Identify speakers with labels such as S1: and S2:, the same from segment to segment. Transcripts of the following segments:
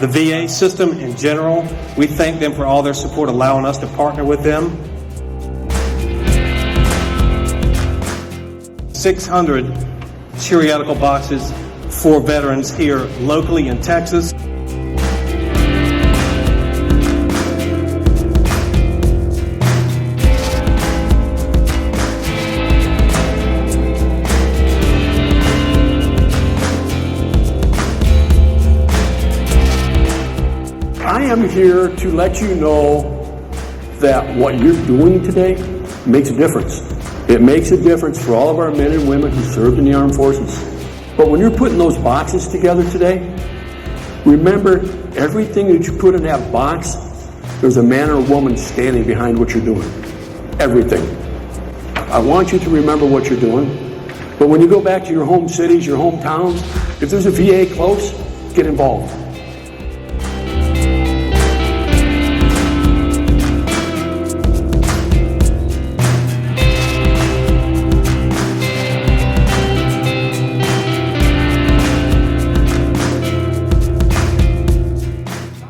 S1: the VA system in general. We thank them for all their support, allowing us to partner with them. 600 Cheeriodical boxes for veterans here locally in Texas.
S2: I am here to let you know that what you're doing today makes a difference. It makes a difference for all of our men and women who served in the armed forces. But when you're putting those boxes together today, remember everything that you put in that box, there's a man or a woman standing behind what you're doing. Everything. I want you to remember what you're doing. But when you go back to your home cities, your hometowns, if there's a VA close, get involved.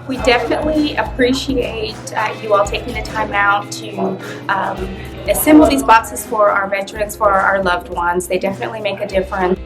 S3: We definitely appreciate you all taking the time out to assemble these boxes for our veterans, for our loved ones. They definitely make a difference.